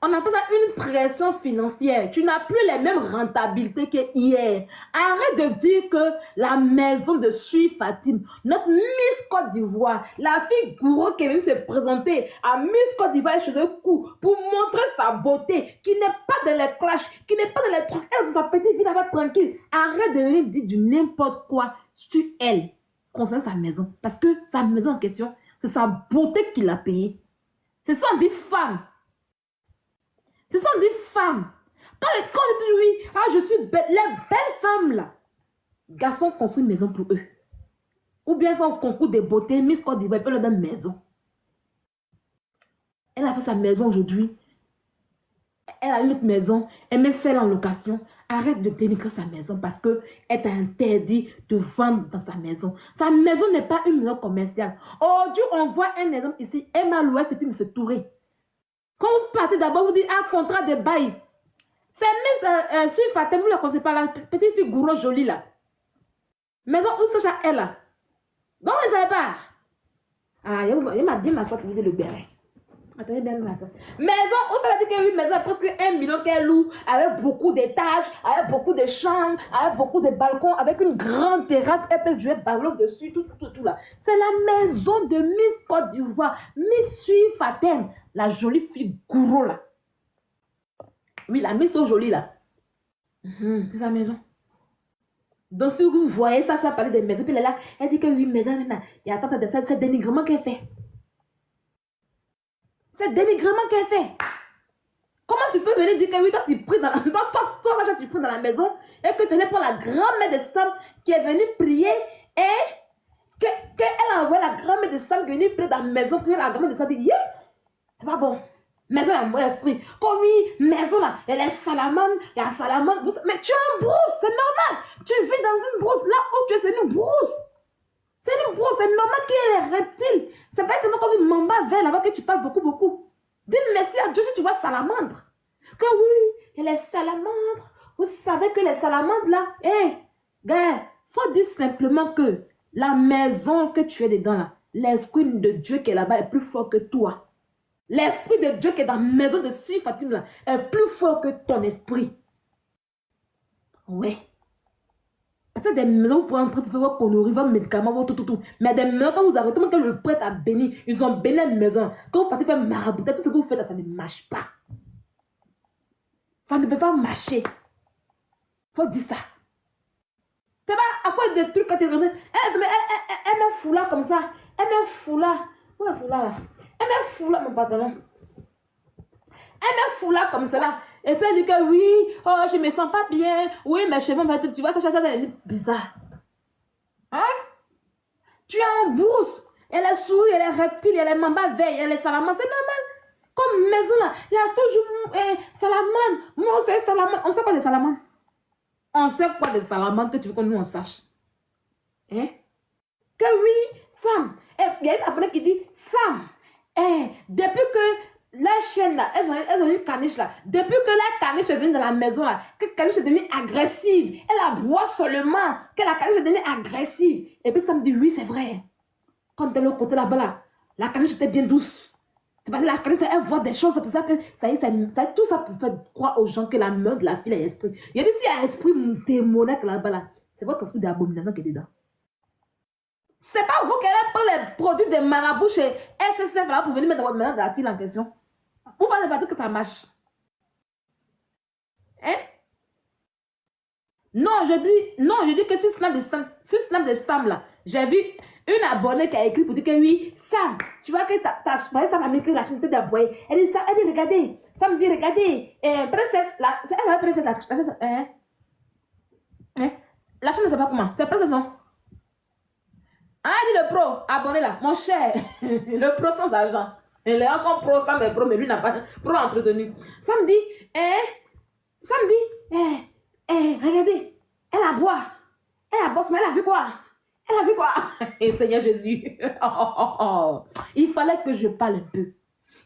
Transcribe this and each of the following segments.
On appelle ça une pression financière. Tu n'as plus les mêmes rentabilités qu'hier. Arrête de dire que la maison de Sui Fatim, notre Miss Côte d'Ivoire, la fille Gouro qui est venue se présenter à Miss Côte d'Ivoire chez eux pour montrer sa beauté, qui n'est pas dans les clashs, qui n'est pas dans les trucs. Elle, dans sa petite vie là-bas tranquille. Arrête de venir dire du n'importe quoi sur elle concernant sa maison. Parce que sa maison en question, c'est sa beauté qui l'a payée. C'est ça, on dit femme. C'est ça, on dit femme. Quand on dit toujours oui, ah, je suis belle, les belles femmes là. Garçons construisent une maison pour eux. Ou bien font un concours de beauté, Miss Côte d'Ivoire, ils peuvent leur donner une maison. Elle a fait sa maison aujourd'hui. Elle a une autre maison, elle met celle en location. Arrête de dénigrer sa maison parce qu'elle t'a interdit de vendre dans sa maison. Sa maison n'est pas une maison commerciale. Aujourd'hui, on voit un exemple ici, Emma l'Ouest et puis M. Touré. Quand vous partez d'abord, vous dites un contrat de bail. C'est Miss Sui Fatim, vous ne la connaissez pas, la petite fille Gouro jolie là. Maison où c'est elle là. Donc, vous ne savez pas. Ah, il m'a bien m'asseoir pour vous dire le béret. Attendez bien là. Maison où ça veut dire que oui, maison presque 1 million qu'elle loue, avec beaucoup d'étages, avec beaucoup de chambres, avec beaucoup de balcons, avec une grande terrasse, elle peut jouer ballon dessus, tout là. C'est la maison de Miss Côte d'Ivoire, Miss Sui Fatim, la jolie fille Gouro là. Oui, la Miss so jolie là. C'est sa maison. Donc si vous voyez Sacha parler des maisons, puis elle est là, elle dit que oui, maison, il y a tant de ça, c'est dénigrement qu'elle fait. C'est dénigrement qu'elle fait. Comment tu peux venir dire que oui, toi tu pries dans la maison, toi tu pries dans la maison, et que tu n'es pas la grand-mère de Sam qui est venue prier, et qu'elle a envoyé la grand-mère de Sam qui est venue prier dans la maison, que la grand-mère de Sam dit, yeah, c'est pas bon. Maison, il y a un bon esprit. Comme oui, maison là, il y a les salamandres, il y a salamandre. Mais tu es en brousse, c'est normal. Tu vis dans une brousse, là où tu es, c'est une brousse. C'est une brousse, c'est normal qu'il y ait les reptiles. C'est pas tellement comme une mamba vert là-bas que tu parles beaucoup. Dis merci à Dieu si tu vois salamandre. Que oui, il y a les salamandres. Vous savez que les salamandres là, gars, faut dire simplement que la maison que tu es dedans là, l'esprit de Dieu qui est là-bas est plus fort que toi. L'esprit de Dieu qui est dans la maison de Sui Fatim là est plus fort que ton esprit. Ouais. Parce que des maisons, vous pouvez entrer pour faire vos conneries, vos médicaments, tout. Mais des maisons, quand vous avez tellement que le prêtre a béni, ils ont béni la maison. Quand vous partez faire maraboutage, tout ce que vous faites, ça ne marche pas. Ça ne peut pas marcher. Faut dire ça. C'est pas à quoi des trucs quand tu rentres. Elle met foulard comme ça. Elle met foulard. Où est foulard là? Elle met foulard, mon pantalon. Elle met foulard comme ça là. Et puis elle dit que oui, oh, je me sens pas bien. Oui, mes cheveux, tu vois, ça est bizarre. Hein? Tu es en bourse. Elle est souris, elle est reptile, elle est mamba veille, elle est salamandre. C'est normal. Comme maison là, il y a toujours salamandre. Moi, c'est salamandre. On sait quoi des salamandres? On sait quoi des salamandres que tu veux que nous on sache? Hein? Que oui, Sam. Il y a une abonnée qui dit Sam. Depuis que la chaîne là, elles ont une caniche là. Depuis que la caniche est venue dans la maison là, que la caniche est devenue agressive. Elle aboie seulement, que la caniche est devenue agressive. Et puis ça me dit, oui, c'est vrai. Quand de l'autre côté là-bas là, la caniche était bien douce. C'est parce que la caniche, elle voit des choses, c'est pour ça que ça y est, tout ça pour faire croire aux gens que la meuf de la fille a esprit. Il y a dit, s'il y a un esprit démoniaque là-bas là, c'est votre esprit d'abomination qui est dedans. C'est pas vous qui allez prendre les produits de marabout chez SSF là pour venir mettre dans votre maison de la fille en question. Vous pensez pas que ça marche? Hein? Non, je dis que sur Snap de Sam là, j'ai vu une abonnée qui a écrit pour dire que oui, Sam, tu vois que Sam a mis la chaîne de d'abonner. Elle dit, regardez, Sam dit, regardez, princesse, la chaîne ne sait pas comment, c'est princesse non? Ah, dit le pro, abonné là, mon cher, le pro sans argent. Et les gens sont pro, Sam est pro, mais lui n'a pas pro entretenu. Sam dit, regardez, elle a boit, mais elle a vu quoi? Elle a vu quoi? Et Seigneur Jésus, il fallait que je parle un peu.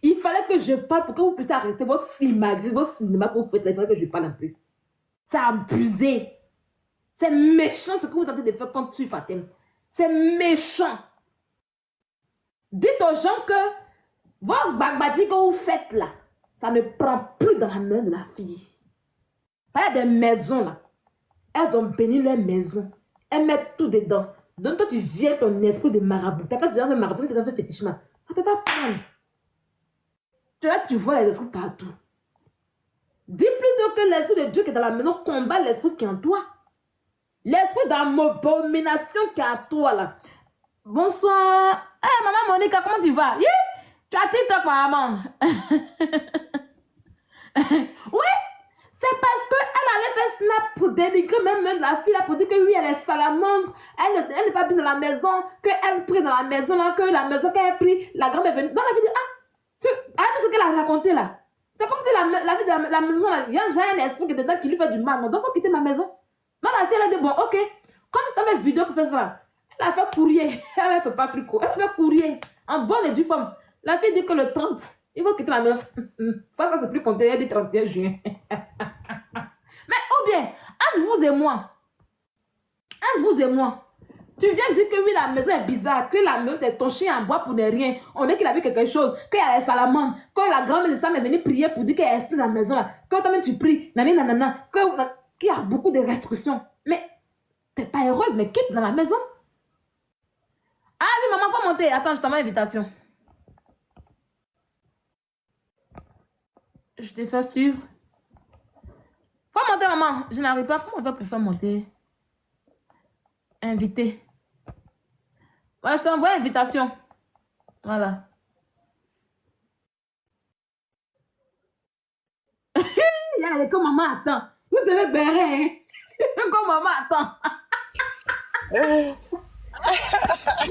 Il fallait que je parle pour que vous puissiez arrêter vos cinémas que vous faites. Il fallait que je parle un peu. C'est abusé. C'est méchant ce que vous tentez de faire contre Sui Fatim. C'est méchant. Dites aux gens que votre bagbadi que vous faites là, Ça ne prend plus dans la main de la fille. Il y a des maisons là. Elles ont béni leur maison. Elles mettent tout dedans. Donc toi, tu viens ton esprit de marabout. Quand tu viens de marabout, tu as fait fétichement. Ça ne peut pas prendre. Là, tu vois les esprits partout. Dis plutôt que l'esprit de Dieu qui est dans la maison combat l'esprit qui est en toi. L'esprit d'abomination qui est en toi là. Bonsoir. Hey, maman Monica, comment tu vas? Yeah? Tu as TikTok, maman. Oui, c'est parce qu'elle allait faire snap pour dénigrer même la fille là, pour dire que oui, elle est salamandre. Elle n'est pas bien dans la maison, qu'elle prie dans la maison là, que la maison qu'elle a pris, la grand-mère est venue. Donc elle dit, arrête ce qu'elle a raconté là. C'est comme si la vie de la maison là, il y a un esprit qui est dedans qui lui fait du mal. Donc il faut quitter ma maison. Donc la fille elle a dit, bon, ok, comme tu as fait vidéo pour faire ça, elle a fait courrier. Elle ne fait pas plus court. Elle a fait courrier. En bonne et due forme. La fille dit que le 30, il faut quitter la maison. Ça c'est plus compté. Elle dit 31 juin. Mais ou bien, entre vous et moi, tu viens dire que oui, la maison est bizarre, que la maison est ton chien en bois pour ne rien. On dit qu'il a vu quelque chose, qu'il y a les salamandres, que la grand-mère de Sam est venue prier pour dire qu'il y a esprit dans la maison là, que toi-même tu pries, nanana, qu'il y a beaucoup de restrictions. Mais t'es pas heureuse, mais quitte dans la maison. Ah oui, maman, faut monter. Attends, je t'envoie l'invitation. Je te fais suivre. Faut monter, maman. Je n'arrive pas. Comment on va pour faire monter? Invité. Voilà, je t'envoie l'invitation. Voilà. Il y a que maman attend. Vous savez bérer, hein? Comme maman attend.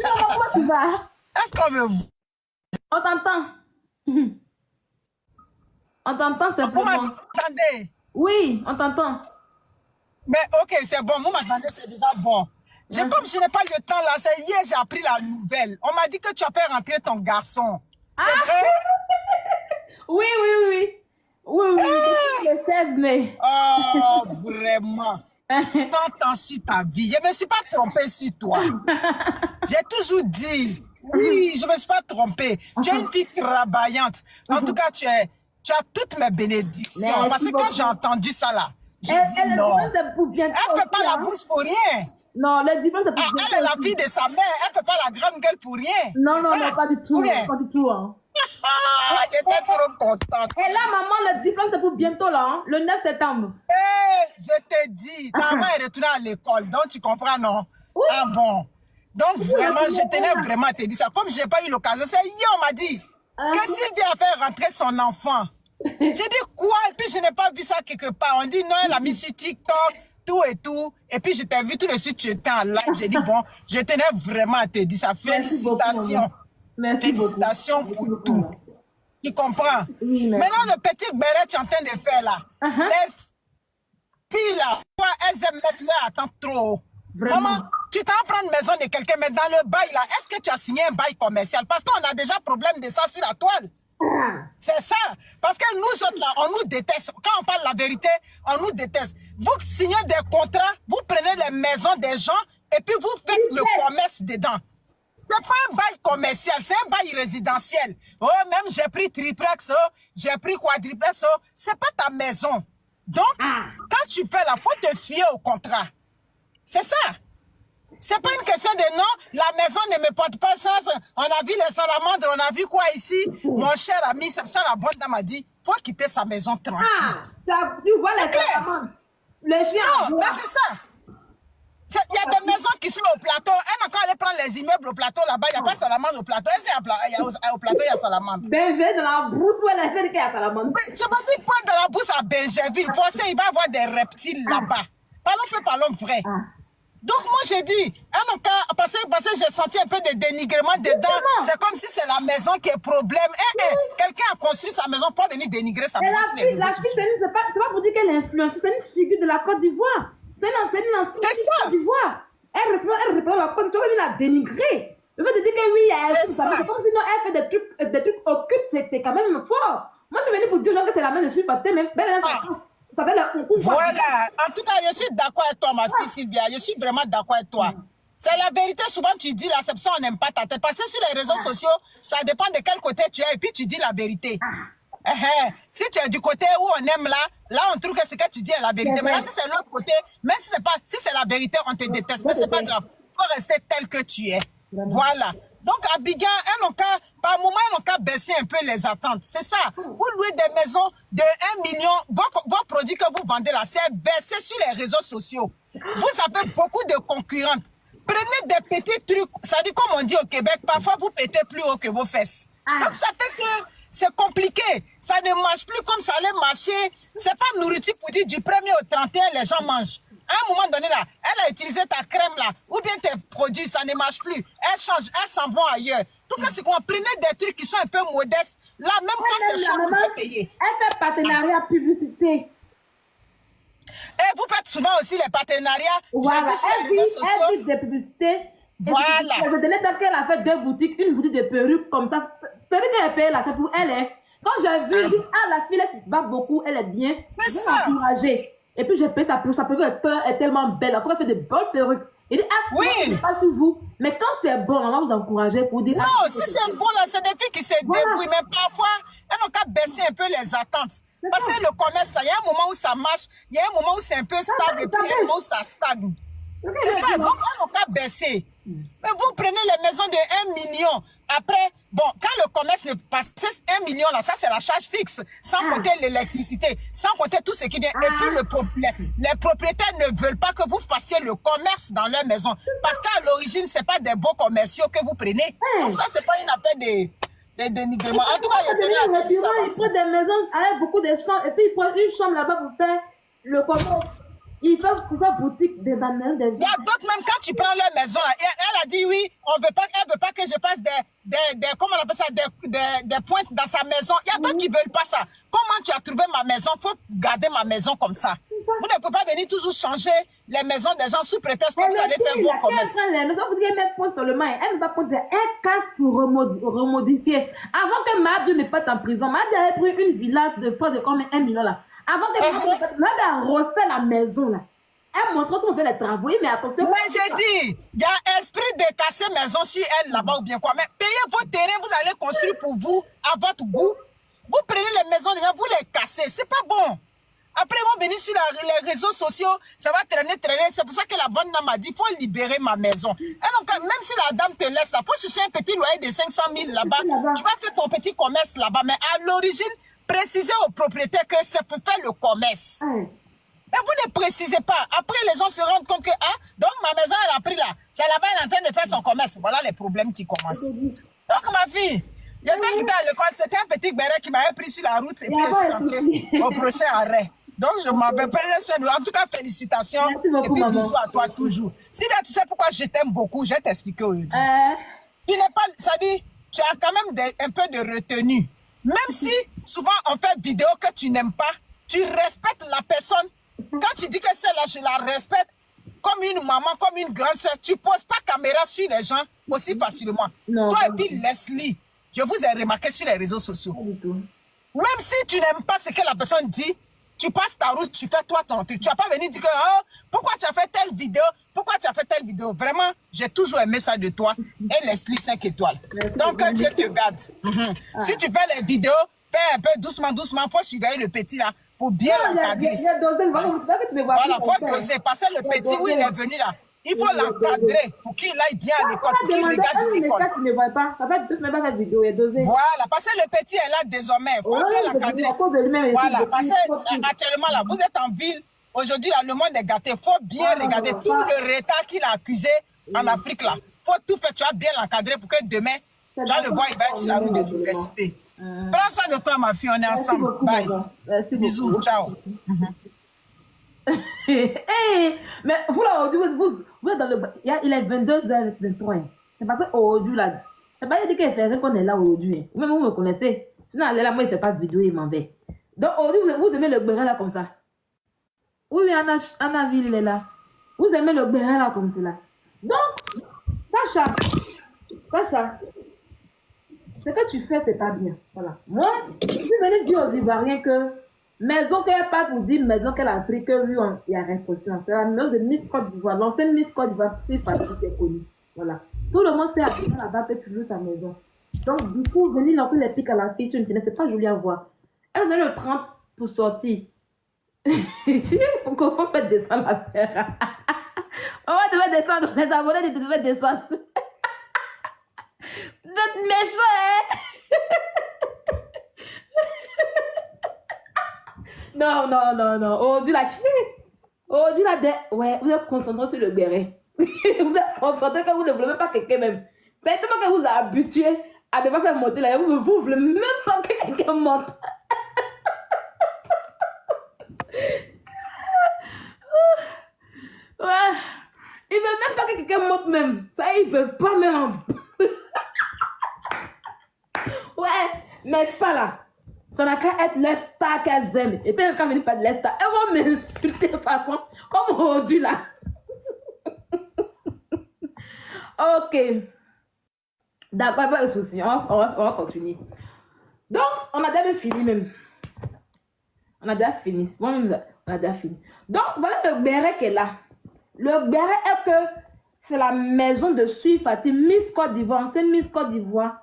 Comment tu vas? Est-ce qu'on me... On t'entend. On t'entend, c'est Vous m'entendez? Oui, on t'entend. Mais ok, c'est bon. Vous m'entendez, c'est déjà bon. Comme je n'ai pas le temps là, c'est hier j'ai appris la nouvelle. On m'a dit que tu as fait rentrer ton garçon. C'est vrai? Oui. Oui, le 16 mai. Oh, vraiment. 100 ans sur ta vie. Je ne me suis pas trompée sur toi. J'ai toujours dit. Oui, je ne me suis pas trompée. Tu es une fille travaillante. En tout cas, tu as toutes mes bénédictions. Merci parce que beaucoup. quand j'ai entendu ça là, j'ai dit non. Elle ne fait pas la bouche pour rien. Non, le diplôme c'est pour elle est la fille de sa mère. Elle ne fait pas la grande gueule pour rien. Non, pas du tout. Pas du tout. Hein. J'étais trop contente. Et là, maman, le diplôme c'est pour bientôt là, hein, le 9 septembre. Je te dis, ta mère est retournée à l'école, donc tu comprends, non? Oui. Ah bon. Donc vraiment, je tenais vraiment à te dire ça. Comme je n'ai pas eu l'occasion, c'est hier, on m'a dit que Sylvie a fait rentrer son enfant. J'ai dit quoi? Et puis je n'ai pas vu ça quelque part. On dit non, elle a mis sur TikTok, tout et tout. Et puis je t'ai vu tout de suite, tu étais en live. J'ai dit bon, je tenais vraiment à te dire ça. Félicitations. Félicitations pour tout. Tu comprends? Oui, maintenant, le petit béret que tu es en train de faire là, les filles là, elles aiment mettre leur attente trop haut. Maman, tu t'en prends une maison de quelqu'un, mais dans le bail là, est-ce que tu as signé un bail commercial? Parce qu'on a déjà problème de ça sur la toile. C'est ça. Parce que nous autres là, on nous déteste. Quand on parle la vérité, on nous déteste. Vous signez des contrats, vous prenez les maisons des gens et puis vous faites le commerce dedans. C'est pas un bail commercial, c'est un bail résidentiel. Oh, même j'ai pris triplex, oh, j'ai pris quadriplex, oh, c'est pas ta maison. Donc, quand tu fais là, faut te fier au contrat. C'est ça. C'est pas une question de non, la maison ne me porte pas chance. On a vu les salamandres, on a vu quoi ici? Mon cher ami, c'est ça la bonne dame a dit, faut quitter sa maison tranquille. Tu vois les salamandres? Les chiens. Non, mais c'est ça. Il y a des maisons qui sont au plateau. Elle n'a qu'à aller prendre les immeubles au plateau là-bas. Il n'y a pas salamandre au plateau. Au plateau, il y a salamandre. Berger dans la brousse où elle a fait qu'il y a salamandre. Tu m'as dit pas dans la brousse à Benjerville. Forcément, il va y avoir des reptiles là-bas. Parlons vrai. Donc moi j'ai dit, parce que j'ai senti un peu de dénigrement dedans. C'est comme si c'est la maison qui est problème. Quelqu'un a construit sa maison pour venir dénigrer sa maison sur les réseaux sociaux. C'est pas pour dire qu'elle est influenceuse, c'est une figure de la Côte d'Ivoire. C'est une ancienne de la Côte d'Ivoire. Elle reprend la Côte d'Ivoire, elle la dénigrer. Je veux te dire que oui, c'est comme si non, elle fait des trucs occultes, c'est quand même fort. Moi je suis venue pour dire que c'est la main de Sylvie Faté, mais voilà. En tout cas, je suis d'accord avec toi, ma fille Sylvia. Je suis vraiment d'accord avec toi. C'est la vérité. Souvent, tu dis là, c'est pour ça qu'on n'aime pas ta tête. Parce que sur les réseaux sociaux, ça dépend de quel côté tu es. Et puis, tu dis la vérité. Si tu es du côté où on aime là on trouve que ce que tu dis est la vérité. Mais là, si c'est l'autre côté, même si c'est pas, si c'est la vérité, on te déteste. Mais c'est pas grave. Il faut rester tel que tu es. Voilà. Donc, Abidjan, par moment, elles n'ont qu'à baisser un peu les attentes. C'est ça. Vous louez des maisons de 1 million. Vos produits que vous vendez là, c'est baissé sur les réseaux sociaux. Vous avez beaucoup de concurrentes. Prenez des petits trucs. Ça dit, comme on dit au Québec, parfois vous pétez plus haut que vos fesses. Donc, ça fait que c'est compliqué. Ça ne marche plus comme ça allait marcher. C'est pas nourriture pour dire du 1er au 31, les gens mangent. À un moment donné, là, elle a utilisé ta crème, là, ou bien tes produits, ça ne marche plus. Elle change, elle s'en vont ailleurs. Tout cas, c'est qu'on prenait des trucs qui sont un peu modestes. Là, même quand c'est chaud, vous pouvez payer. Elle fait partenariat publicité. Et vous faites souvent aussi les partenariats. Voilà, elle dit des publicités. Voilà. Je tenais tant qu'elle a fait 2 boutiques, une boutique de perruques comme ça. Perruque qu'elle paye là, c'est pour elle. Hein. Quand j'ai vu, je dis, la fille, elle se bat beaucoup, elle est bien. C'est ça. Encourager. Et puis j'ai payé sa perruque est tellement belle. Après, elle fait de bonnes perruques. Il dit, oui. C'est pas sur vous. Mais quand c'est bon, on va vous encourager pour dire. Non, si c'est bon là, c'est des filles qui se débrouillent. Mais parfois, elles n'ont qu'à baisser un peu les attentes. Parce que le commerce là, il y a un moment où ça marche, il y a un moment où c'est un peu stable, et puis il y a un moment où ça stagne. C'est ça, donc elles n'ont qu'à baisser. Mais vous prenez les maisons de 1 million. Après, bon, quand le commerce ne passe 1 million là, ça c'est la charge fixe, sans compter l'électricité, sans compter tout ce qui vient. Et puis les propriétaires ne veulent pas que vous fassiez le commerce dans leur maison. Parce qu'à l'origine, ce n'est pas des beaux commerciaux que vous prenez. Donc ça, ce n'est pas une affaire de dénigrement. En tout cas, il y a il prend des maisons avec beaucoup de chambres et puis il prend une chambre là-bas pour faire le commerce. Il fait boutique des maisons des gens. Il y a d'autres, même quand tu prends leur maison, elle a dit oui, elle veut pas que je passe comment on appelle ça, des pointes dans sa maison. Il y a d'autres qui ne veulent pas ça. Comment tu as trouvé ma maison? Il faut garder ma maison comme ça. Vous ne pouvez pas venir toujours changer les maisons des gens sous prétexte que vous allez faire bon commerce. Elle ne met point sur le main. Elle ne va pas poser. Elle casse pour remodifier. Avant que Mabdi ne parte en prison, Mabdi avait pris une villa de près de combien 1 million là. Avant que Mabdi a refait la maison là. Elle montre qu'on fait les travaux, mais attention. Mais j'ai dit, il y a esprit de casser maison sur elle là-bas ou bien quoi. Mais payez vos terrains, vous allez construire pour vous, à votre goût. Vous prenez les maisons des gens, vous les cassez. C'est pas bon. Après, ils vont venir sur les réseaux sociaux, ça va traîner. C'est pour ça que la bonne dame a dit, il faut libérer ma maison. Et donc, même si la dame te laisse là, il faut chercher un petit loyer de 500 000 là-bas. Tu vas faire ton petit commerce là-bas. Mais à l'origine, précisez au propriétaire que c'est pour faire le commerce. Et vous ne précisez pas. Après, les gens se rendent compte que, donc ma maison, elle a pris là. C'est là-bas, elle est en train de faire son commerce. Voilà les problèmes qui commencent. Donc, ma fille, il y a quelqu'un qui était à l'école, c'était un petit béret qui m'avait pris sur la route et puis je suis rentrée au prochain arrêt. Donc, je m'appelle. En tout cas, félicitations. Et puis, bisous à toi toujours. Sylvia, tu sais pourquoi je t'aime beaucoup? Je vais t'expliquer aujourd'hui. Tu n'es pas. Ça dit, tu as quand même un peu de retenue. Même si souvent on fait vidéo que tu n'aimes pas, tu respectes la personne. Quand tu dis que celle-là, je la respecte comme une maman, comme une grande soeur, tu ne poses pas caméra sur les gens aussi facilement. Non, toi et puis Leslie, je vous ai remarqué sur les réseaux sociaux. Même si tu n'aimes pas ce que la personne dit, tu passes ta route, tu fais toi ton truc. Tu vas pas venir dire que pourquoi tu as fait telle vidéo, pourquoi tu as fait telle vidéo. Vraiment, j'ai toujours aimé ça de toi. Et Leslie 5 étoiles. Donc, Dieu te garde. Si tu fais les vidéos, fais un peu doucement, doucement. Il faut surveiller le petit là pour bien l'encadrer. Voilà, il faut doser. Parce que le petit, où il est venu là, il faut l'encadrer pour qu'il aille bien à l'école, pour qu'il regarde l'école. Voilà, parce que le petit est là désormais. Il faut bien l'encadrer. Voilà, parce que actuellement là, vous êtes en ville. Aujourd'hui, là, le monde est gâté. Il faut bien regarder tout le retard qu'il a accusé en Afrique là. Il faut tout faire. Tu vas bien l'encadrer pour que demain, tu vas le voir, il va être sur la route de l'université. Prends soin de toi, ma fille. On est ensemble. Bye. Bisous. Ciao. Mais vous là, aujourd'hui, vous êtes dans le. Il est 22h23. C'est parce qu'aujourd'hui, là. C'est pas dit qu'il fait qu'on est là aujourd'hui. Même vous me connaissez. Sinon, allez là, moi, il ne fait pas de vidéo, il m'en va. Donc, aujourd'hui, vous aimez le béret là comme ça. Oui, Anna Ville est là. Vous aimez le béret là comme cela. Donc, Sacha, ce que tu fais, c'est pas bien. Voilà. Moi, je suis venue dire aux Ivoiriens que maison qu'elle pas pour dire maison qu'elle a pris, que lui, il y a répression. C'est la maison de Miss Côte d'Ivoire. L'ancienne Miss Côte d'Ivoire, c'est pas qui est connue. Voilà. Tout le monde sait à là-bas que tu joues ta maison. Donc, du coup, venir lancer les pics à la fille sur Internet, c'est pas joli à voir. Elle a donné le 30 pour sortir. Il faut faire descendre l'affaire. On va te faire descendre. Les abonnés, tu te fais descendre. Vous êtes méchants, hein? Non. Aujourd'hui, la ouais, vous êtes concentré sur le béret. Vous êtes concentré que vous ne voulez même pas quelqu'un même. C'est tellement que vous êtes habitué à devoir faire monter là. Vous ne voulez même pas que quelqu'un monte. Ouais. Ils ne veulent même pas que quelqu'un monte même. Ça, ils ne veulent pas même. Ouais, mais ça là, ça n'a qu'à être leur star qu'elles aiment. Et puis quand ils ne pas de leur star, elles vont m'insulter de façon comme aujourd'hui là. Ok. D'accord, pas de souci. On va continuer. Donc, on a déjà fini même. On a déjà fini. Bon, on a déjà fini. Donc, voilà le béret qui est là. Le béret est que c'est la maison de Sui Fatim, Miss Côte d'Ivoire. C'est Miss Côte d'Ivoire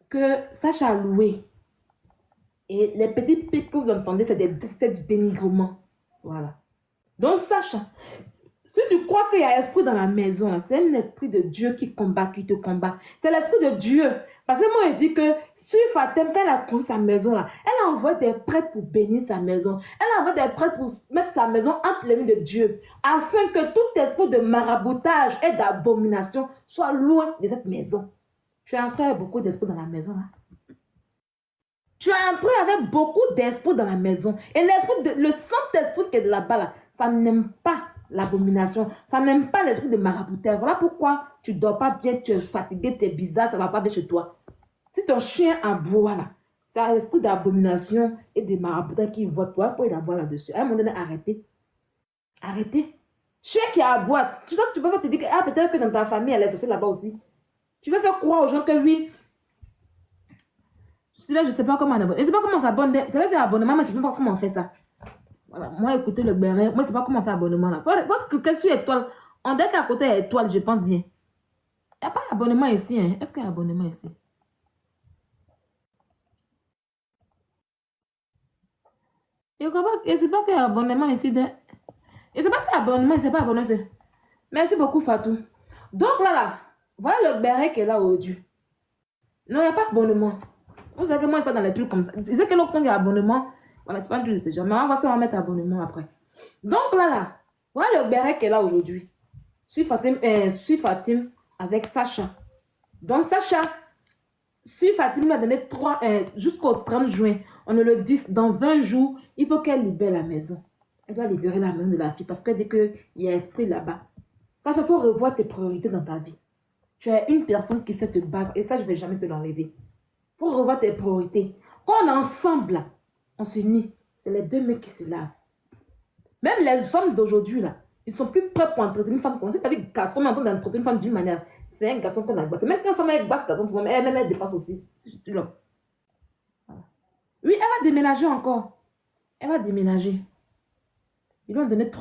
que Sacha a loué. Et les petits pics que vous entendez, c'est du dénigrement. Voilà. Donc, Sacha, si tu crois qu'il y a esprit dans la maison, c'est un esprit de Dieu qui combat, qui te combat. C'est l'esprit de Dieu. Parce que moi, il dit que sur Fatem, quand elle a construit sa maison, là, elle a envoyé des prêtres pour bénir sa maison. Elle a envoyé des prêtres pour mettre sa maison entre les mains de Dieu. Afin que tout esprit de maraboutage et d'abomination soit loin de cette maison. Tu es entré avec beaucoup d'esprits dans la maison, là. Tu es entré avec beaucoup d'esprits dans la maison. Et le Saint-Esprit qui est là-bas, là, ça n'aime pas l'abomination. Ça n'aime pas l'esprit de maraboutage. Voilà pourquoi tu ne dors pas bien, tu es fatigué, tu es bizarre, ça ne va pas bien chez toi. Si ton chien aboie là, c'est un esprit d'abomination et de maraboutage qui voit toi pour il aboie là-dessus. À un moment donné, arrêtez. Arrêtez. Chien qui aboie, tu peux pas te dire que ah, peut-être que dans ta famille, elle est associée là-bas aussi. Tu veux faire croire aux gens que oui. Je ne sais pas comment on abonne. Je ne sais pas comment on s'abonne. C'est vrai que c'est abonnement, mais je ne sais pas comment on fait ça. Voilà, moi, écoutez le béret. Moi, je ne sais pas comment on fait abonnement là. Votre cliquer sur étoile. On dirait qu'à côté, il y a étoile, je pense bien. Il n'y a pas d'abonnement ici. Hein. Est-ce qu'il y a abonnement ici? Je ne sais pas qu'il y a abonnement ici. Je ne sais pas si y a abonnement, je ne sais pas abonnement. Merci beaucoup, Fatou. Donc là, voilà le béret qui est là aujourd'hui. Non, il n'y a pas d'abonnement. Vous savez que moi, je ne suis pas dans les trucs comme ça. Je sais que l'autre, il y a abonnement. Voilà, c'est pas un truc de ce genre. Mais on va va mettre abonnement après. Donc là, voilà le béret qui est là aujourd'hui. Sui Fatim avec Sacha. Donc Sacha, Sui Fatim lui a donné jusqu'au 30 juin. On est le 10. Dans 20 jours, il faut qu'elle libère la maison. Elle doit libérer la maison de la fille parce qu'elle dit qu'il y a esprit là-bas. Sacha, il faut revoir tes priorités dans ta vie. Tu es une personne qui sait te battre et ça, je ne vais jamais te l'enlever. Il faut revoir tes priorités. Quand on est ensemble, là, on s'unit. C'est les deux mecs qui se lavent. Même les hommes d'aujourd'hui, là, ils sont plus prêts pour entretenir une femme. Comme si tu avais un garçon en train d'entretenir une femme d'une manière. C'est un garçon qu'on a basse. Même quand une femme est basse, garçon, elle dépasse aussi. Voilà. Oui, elle va déménager encore. Elle va déménager. Ils lui ont donné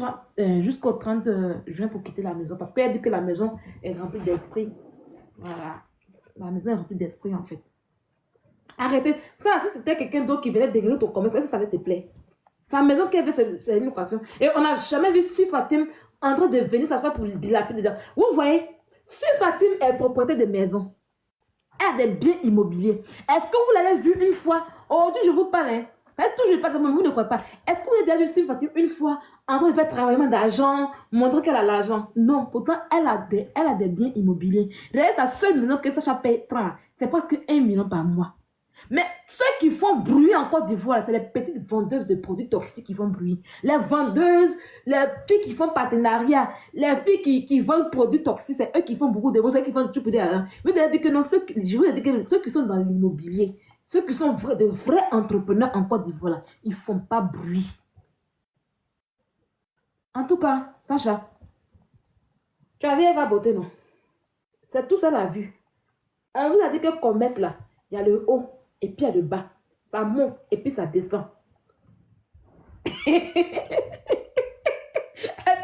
jusqu'au 30 juin pour quitter la maison. Parce qu'elle dit que la maison est remplie d'esprit. Voilà. La maison est remplie d'esprit, en fait. Arrêtez. Ça, si c'était quelqu'un d'autre qui venait dégainer ton commerce, ça allait te plaire. Sa maison qu'elle veut, c'est une location. Et on n'a jamais vu Sui Fatim en train de venir s'asseoir pour dilapider. Vous voyez, Sui Fatim est propriétaire de maison. Elle a des biens immobiliers. Est-ce que vous l'avez vu une fois? Aujourd'hui, je vous parle. Hein. Faites toujours pas de moi, vous ne croyez pas. Est-ce que vous avez déjà vu Sui Fatim une fois en train de faire travailler d'argent, montrer qu'elle a l'argent? Non, pourtant, elle a des biens immobiliers. D'ailleurs, sa seule maison que Sacha paye, c'est presque 1 million par mois. Mais ceux qui font bruit en Côte d'Ivoire, c'est les petites vendeuses de produits toxiques qui font bruit. Les vendeuses, les filles qui font partenariat, les filles qui vendent produits toxiques, c'est eux qui font beaucoup de bruit, ceux qui font tout pour dire. Vous avez dit que non, je vous ai dit que ceux qui sont dans l'immobilier, ceux qui sont de vrais entrepreneurs en Côte d'Ivoire, ils ne font pas bruit. En tout cas, Sacha, tu as vu Eva Beauté, non? C'est tout ça la vue. On vous a dit que commerce là, il y a le haut. Et puis il y a le bas. Ça monte et puis ça descend. Et puis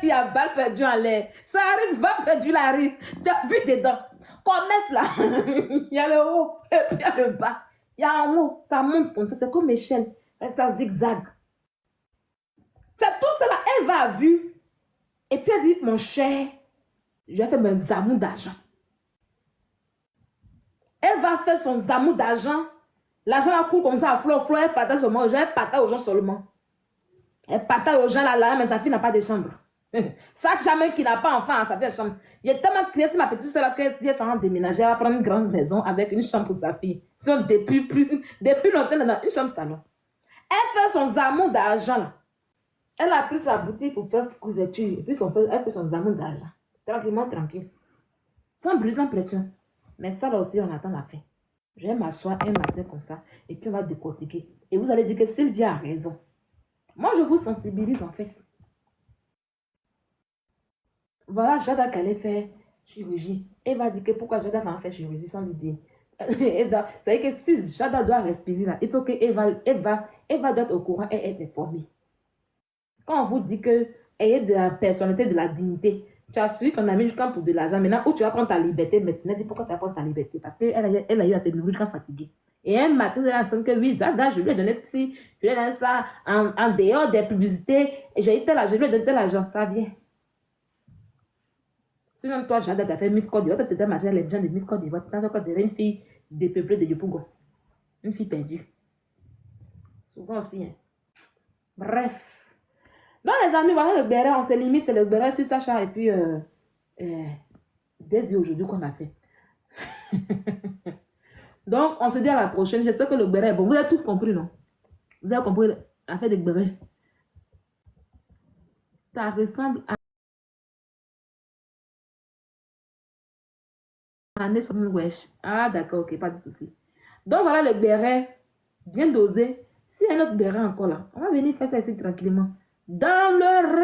il y a balle perdue en l'air. Ça arrive, balle perdue, là arrive. Tu as vu dedans. Commerce là. Il y a le haut et puis il y a le bas. Il y a un haut, ça monte comme ça, c'est comme échelle. Ça zigzag. C'est tout cela, elle va à vue. Et puis elle dit, mon cher, je vais faire mes amours d'argent. Elle va faire son amour d'argent. L'argent la coule comme ça à flot, elle partage seulement aux gens, elle partage aux gens seulement. Elle partage aux gens là, mais sa fille n'a pas de chambre. Sa chambre qui n'a pas enfant, sa fille a chambre. Il est tellement crié, c'est ma petite soeur là qu'elle s'en déménager, elle va prendre une grande maison avec une chambre pour sa fille. Depuis longtemps, dans une chambre salon. Elle fait son amour d'argent là. Elle a pris sa boutique pour faire couverture. Et puis elle fait son amour d'argent. Tranquillement, tranquille. Sans bruit, sans pression. Mais ça là aussi, on attend la fin. Je vais m'asseoir un matin comme ça. Et puis on va décortiquer. Et vous allez dire que Sylvia a raison. Moi, je vous sensibilise en fait. Voilà, Jada qui allait faire chirurgie. Elle va dire que pourquoi Jada va faire chirurgie sans lui dire. C'est que si Jada doit respirer là, il faut qu'elle va être au courant et être informée. Quand on vous dit que ayez de la personnalité, de la dignité, tu as suivi ton ami jusqu'à pour de l'argent. Maintenant, où tu vas prendre ta liberté, maintenant, dis pourquoi tu vas prendre ta liberté. Parce qu'elle a eu à te nourrir quand fatiguée. Et un matin, elle a entendu que oui, Jada, je lui ai donné ci, je lui ai donné ça, en dehors des publicités, et je lui ai donné de l'argent, ça vient. Sinon, toi, Jada, tu as fait Miss Côte d'Ivoire, tu as marché les gens de Miss Côte d'Ivoire, tu as encore une fille dépeuplée de Yopougon. Une fille perdue. Souvent aussi, hein. Bref. Donc, les amis, voilà le béret, on se limite, c'est le béret sur Sacha, et puis, dès aujourd'hui qu'on a fait. Donc, on se dit à la prochaine. J'espère que le béret est bon. Vous avez tous compris, non? Vous avez compris l'affaire de béret. Ça ressemble à un wesh. Ah, d'accord, ok, pas de souci. Donc, voilà le béret bien dosé. S'il y a un autre béret encore là, on va venir faire ça ici tranquillement. Dans le